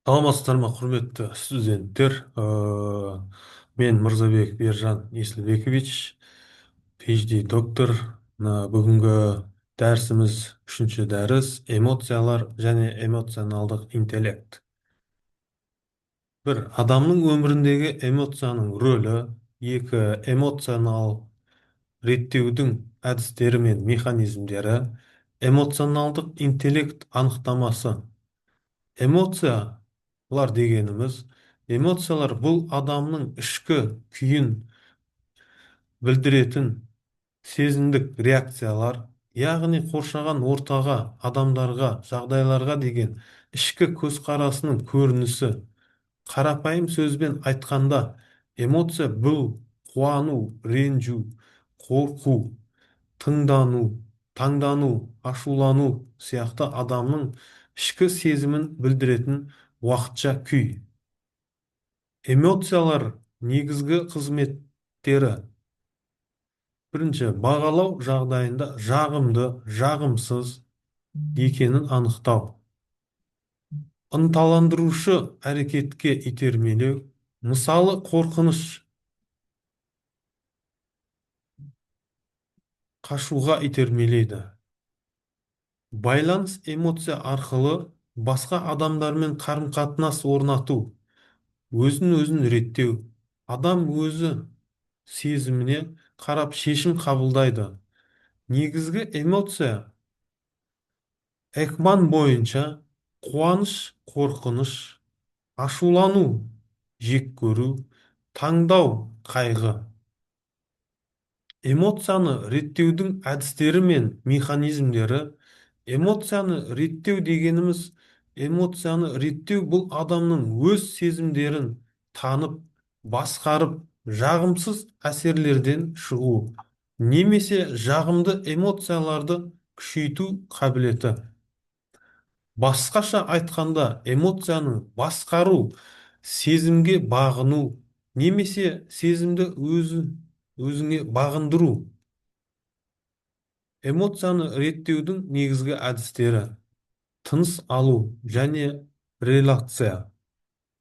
саламатсыздар ма, құрметті студенттер. Мен Мырзабек Ержан Еслібекович, PhD доктор. Бүгінгі дәрісіміз үшінші дәріс эмоциялар және эмоционалдық интеллект. Бір адамның өміріндегі эмоцияның рөлі, екі эмоционал реттеудің әдістері мен механизмдері, эмоционалдық интеллект анықтамасы. Эмоциялар дегеніміз, эмоциялар бұл адамның ішкі күйін білдіретін сезімдік реакциялар, яғни қоршаған ортаға, адамдарға, жағдайларға деген ішкі көзқарасының көрінісі. Қарапайым сөзбен айтқанда, эмоция бұл қуану, ренжу, қорқу, тыңдану, таңдану, ашулану сияқты адамның ішкі сезімін білдіретін уақытша күй. Эмоциялар негізгі қызметтері: бірінші, бағалау жағдайында жағымды, жағымсыз екенін анықтау. Ынталандырушы әрекетке итермелеу, мысалы қорқыныш, қашуға итермелейді. Байланыс эмоция арқылы басқа адамдармен қарым-қатынас орнату, өзін реттеу. Адам өзі сезіміне қарап шешім қабылдайды. Негізгі эмоция Экман бойынша қуаныш, қорқыныш, ашулану, жек көру, таңдау, қайғы. Эмоцияны реттеудің әдістері мен механизмдері. Эмоцияны реттеу дегеніміз, эмоцияны реттеу бұл адамның өз сезімдерін танып, басқарып, жағымсыз әсерлерден шығу, немесе жағымды эмоцияларды күшейту қабілеті. Басқаша айтқанда, эмоцияны басқару, сезімге бағыну, немесе сезімді өзіңе бағындыру. Эмоцияны реттеудің негізгі әдістері: тыныс алу және релаксация,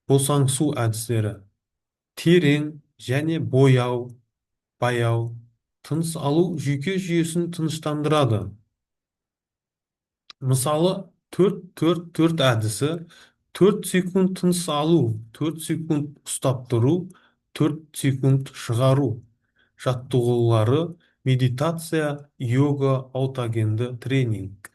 босаңсу әдістері. Терең және баяу тыныс алу жүйке жүйесін тыныштандырады. Мысалы, 4-4-4 әдісі: 4 секунд тыныс алу, 4 секунд ұстап тұру, 4 секунд шығару. Жаттығулары: медитация, йога, аутогенді тренинг.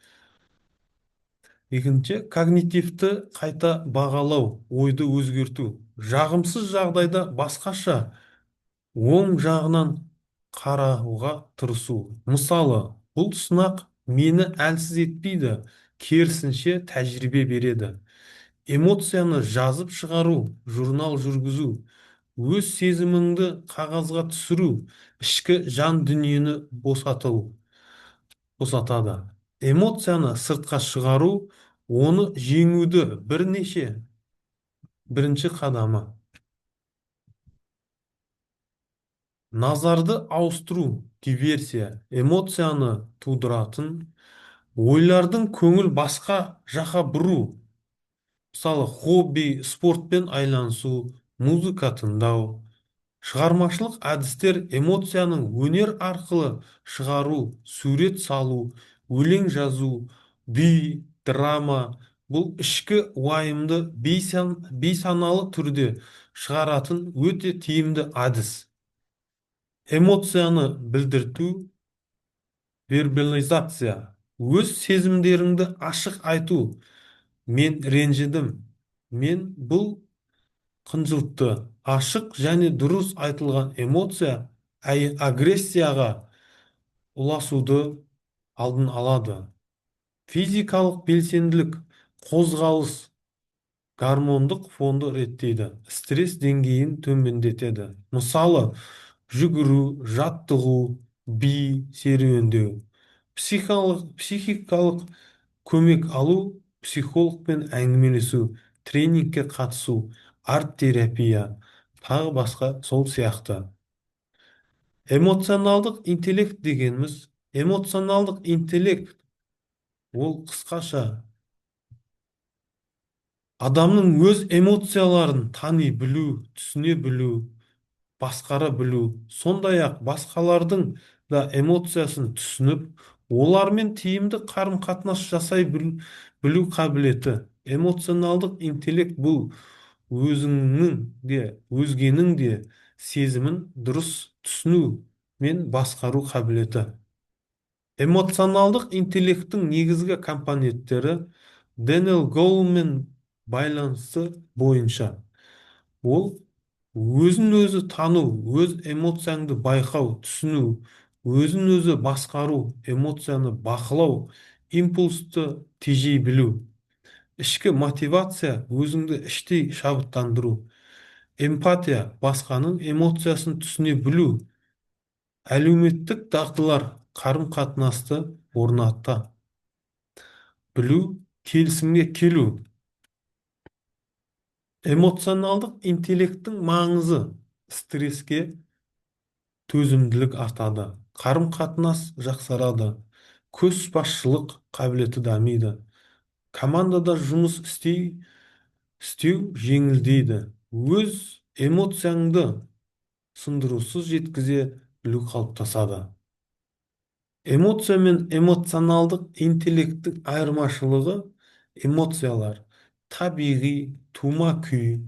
Екінші, когнитивті қайта бағалау, ойды өзгерту. Жағымсыз жағдайда басқаша, оң жағынан қарауға тырысу. Мысалы, бұл сынақ мені әлсіз етпейді, керісінше тәжірибе береді. Эмоцияны жазып шығару, журнал жүргізу, өз сезіміңді қағазға түсіру, ішкі жан дүниені босатады. Эмоцияны сыртқа шығару, оны жеңуді бірінші қадамы. Назарды ауыстыру, диверсия, эмоцияны тудыратын ойлардың көңіл басқа жаққа бұру. Мысалы, хобби, спортпен айланысу, музыка тыңдау. Шығармашылық әдістер: эмоцияның өнер арқылы шығару, сурет салу, өлең жазу, би, драма. Бұл ішкі уайымды бейсаналы түрде шығаратын өте тиімді әдіс. Эмоцияны білдірту, вербализация, өз сезімдеріңді ашық айту. Мен ренжідім, мен бұл қынжылтты. Ашық және дұрыс айтылған эмоция агрессияға ұласуды алдын алады. Физикалық белсенділік, қозғалыс гормондық фонды реттейді, стресс деңгейін төмендетеді. Мысалы, жүгіру, жаттығу, би, серуендеу. Психикалық көмек алу, психологпен әңгімелесу, тренингке қатысу, арт-терапия, тағы басқа сол сияқты. Эмоционалдық интеллект дегеніміз, эмоционалдық интеллект ол қысқаша Адамның өз эмоцияларын тани білу, түсіне білу, басқара білу, сондай-ақ басқалардың да эмоциясын түсініп, олармен тиімді қарым-қатынас жасай білу қабілеті. Эмоционалдық интеллект бұл өзіңнің де, өзгенің де сезімін дұрыс түсіну мен басқару қабілеті. Эмоционалдық интеллекттің негізгі компоненттері Дэниел Гоулмен байланысы бойынша. Ол өзін өзі тану, өз эмоцияңды байқау, түсіну, өзін өзі басқару, эмоцияны бақылау, импульсты тежей білу, ішкі мотивация, өзіңді іштей шабыттандыру, эмпатия, басқаның эмоциясын түсіне білу, әлеуметтік дағдылар, қарым-қатынасты орната білу, келісімге келу. Эмоционалдық интеллекттің маңызы стресске төзімділік артады, қарым-қатынас жақсарады, көшбасшылық қабілеті дамиды, командада жұмыс істеу жеңілдейді, өз эмоцияңды сындырусыз жеткізе білу қалыптасады. Эмоция мен эмоционалдық интеллекттің айырмашылығы: эмоциялар табиғи тума күй,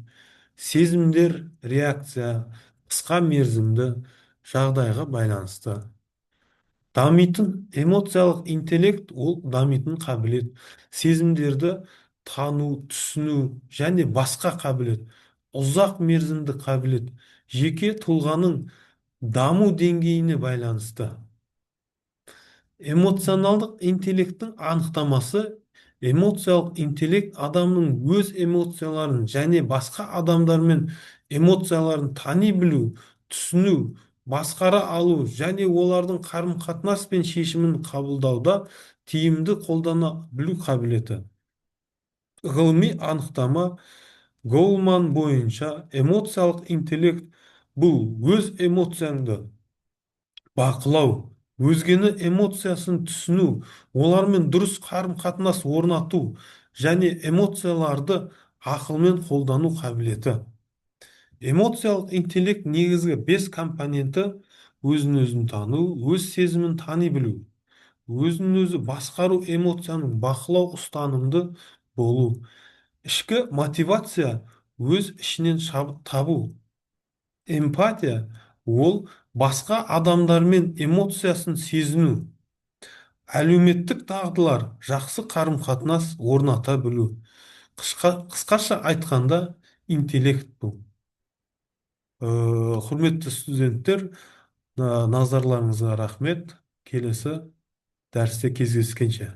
сезімдер реакция, қысқа мерзімді жағдайға байланысты. Дамитын эмоциялық интеллект ол дамитын қабілет, сезімдерді тану, түсіну және басқа қабілет, ұзақ мерзімді қабілет, жеке тұлғаның даму деңгейіне байланысты. Эмоционалдық интеллекттің анықтамасы: эмоциялық интеллект адамның өз эмоцияларын және басқа адамдармен эмоцияларын тани білу, түсіну, басқара алу және олардың қарым-қатынас пен шешімін қабылдауда тиімді қолдана білу қабілеті. Ғылыми анықтама Гоулман бойынша эмоциялық интеллект бұл өз эмоцияңды бақылау, өзгені эмоциясын түсіну, олармен дұрыс қарым-қатынас орнату және эмоцияларды ақылмен қолдану қабілеті. Эмоциялық интеллект негізгі 5 компоненті: өзін өзін тану, өз сезімін тани білу, өзін өзі басқару, эмоцияның бақылау, ұстанымды болу, ішкі мотивация, өз ішінен шабыт табу, эмпатия ол басқа адамдармен эмоциясын сезіну, әлеуметтік дағдылар жақсы қарым-қатынас орната білу. Қысқаша айтқанда интеллект бұл. Құрметті студенттер, назарларыңызға рахмет. Келесі дәрісте кездескенше.